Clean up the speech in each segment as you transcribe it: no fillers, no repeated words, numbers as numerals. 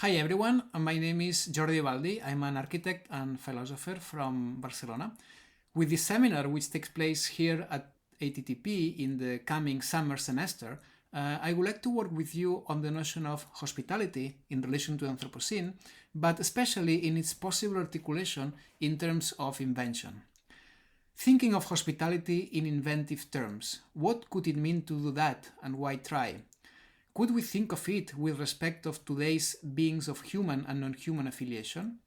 Hi everyone, my name is Jordi Vivaldi. I'm an architect and philosopher from Barcelona. With this seminar, which takes place here at ATTP in the coming summer semester, I would like to work with you on the notion of hospitality in relation to Anthropocene, but especially in its possible articulation in terms of invention. Thinking of hospitality in inventive terms, what could it mean to do that and why try? Could we think of it with respect of today's beings of human and non-human affiliation?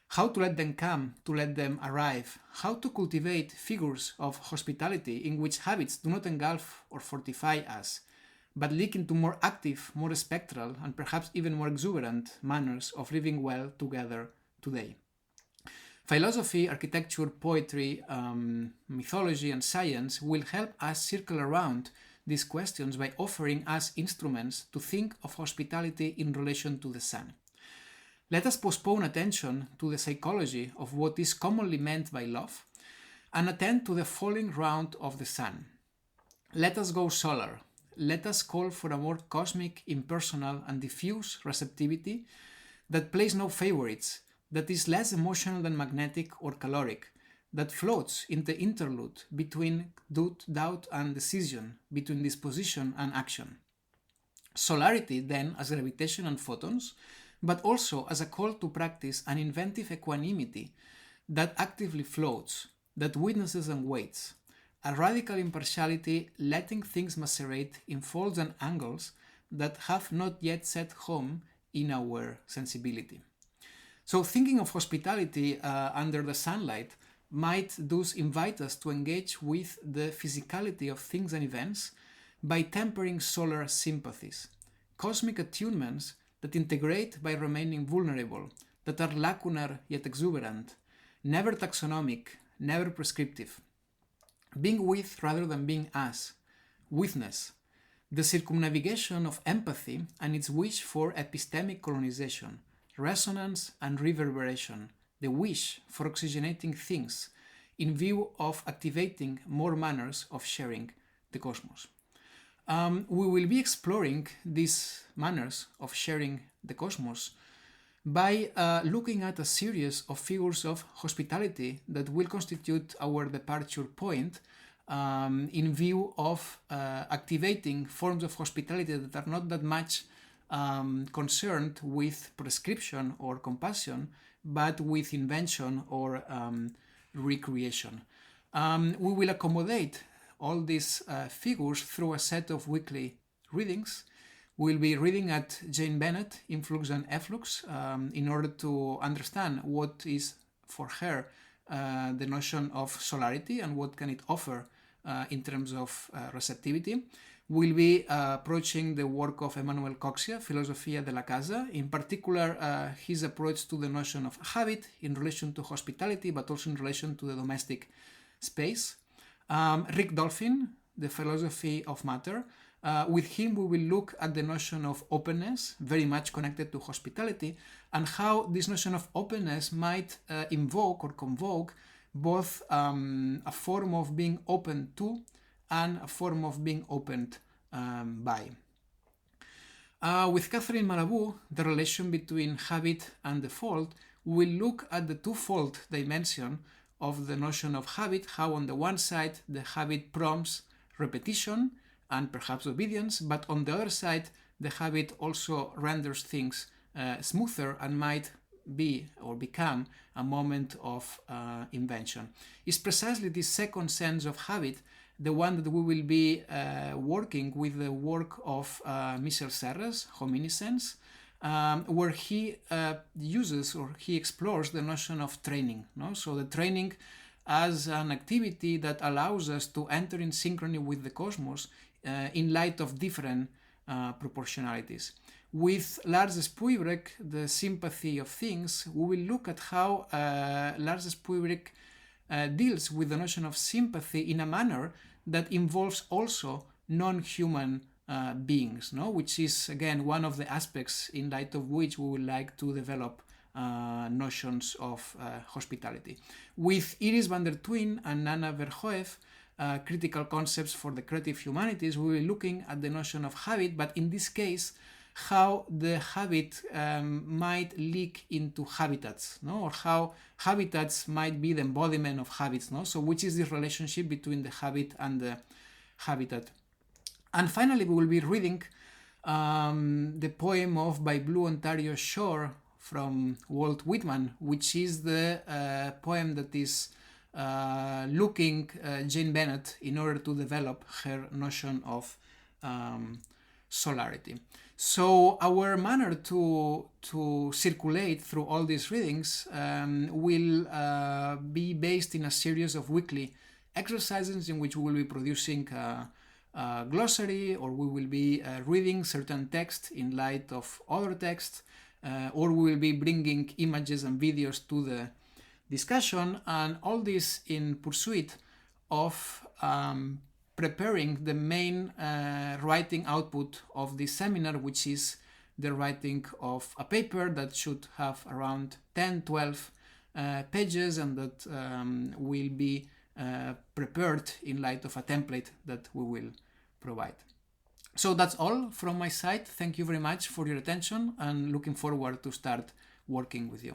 How to let them come, to let them arrive? How to cultivate figures of hospitality in which habits do not engulf or fortify us, but leak into more active, more spectral, and perhaps even more exuberant manners of living well together today? Philosophy, architecture, poetry, mythology, and science will help us circle around these questions by offering us instruments to think of hospitality in relation to the sun. Let us postpone attention to the psychology of what is commonly meant by love and attend to the falling round of the sun. Let us go solar. Let us call for a more cosmic, impersonal, and diffuse receptivity that plays no favorites, that is less emotional than magnetic or caloric, that floats in the interlude between doubt and decision, between disposition and action. Solarity, then, as gravitation and photons, but also as a call to practice an inventive equanimity that actively floats, that witnesses and waits, a radical impartiality letting things macerate in folds and angles that have not yet set home in our sensibility. So thinking of hospitality under the sunlight might thus invite us to engage with the physicality of things and events by tempering solar sympathies, cosmic attunements that integrate by remaining vulnerable, that are lacunar yet exuberant, never taxonomic, never prescriptive. Being with rather than being as, witness, the circumnavigation of empathy and its wish for epistemic colonization, resonance and reverberation, the wish for oxygenating things in view of activating more manners of sharing the cosmos. We will be exploring these manners of sharing the cosmos by looking at a series of figures of hospitality that will constitute our departure point in view of activating forms of hospitality that are not that much concerned with prescription or compassion, but with invention or recreation. We will accommodate all these figures through a set of weekly readings. We'll be reading at Jane Bennett, Influx and Efflux, in order to understand what is for her the notion of solarity and what can it offer in terms of receptivity. We'll be approaching the work of Emmanuel Coxia, Filosofia de la Casa, in particular his approach to the notion of habit in relation to hospitality, but also in relation to the domestic space. Rick Dolphin, the philosophy of matter. With him we will look at the notion of openness, very much connected to hospitality, and how this notion of openness might invoke or convoke both a form of being open to and a form of being opened by. With Catherine Malabou, the relation between habit and default, we'll look at the twofold dimension of the notion of habit, how on the one side the habit prompts repetition and perhaps obedience, but on the other side the habit also renders things smoother and might be or become a moment of invention. It's precisely this second sense of habit the one that we will be working with the work of Michel Serres, Hominiscence, where he uses or he explores the notion of training. No? So the training as an activity that allows us to enter in synchrony with the cosmos in light of different proportionalities. With Lars Spuybrecht, the sympathy of things, we will look at how Lars Spuybrecht deals with the notion of sympathy in a manner that involves also non-human beings, no? Which is again one of the aspects in light of which we would like to develop notions of hospitality. With Iris van der Twijn and Nana Verhoeven, critical concepts for the creative humanities, we will be looking at the notion of habit, but in this case how the habit might leak into habitats, no? Or how habitats might be the embodiment of habits, no? So which is the relationship between the habit and the habitat. And finally, we will be reading the poem of By Blue Ontario Shore from Walt Whitman, which is the poem that is looking Jane Bennett in order to develop her notion of solarity. So our manner to circulate through all these readings will be based in a series of weekly exercises in which we will be producing a glossary, or we will be reading certain text in light of other text, or we will be bringing images and videos to the discussion, and all this in pursuit of preparing the main writing output of this seminar, which is the writing of a paper that should have around 10-12 pages, and that will be prepared in light of a template that we will provide. So that's all from my side. Thank you very much for your attention, and looking forward to start working with you.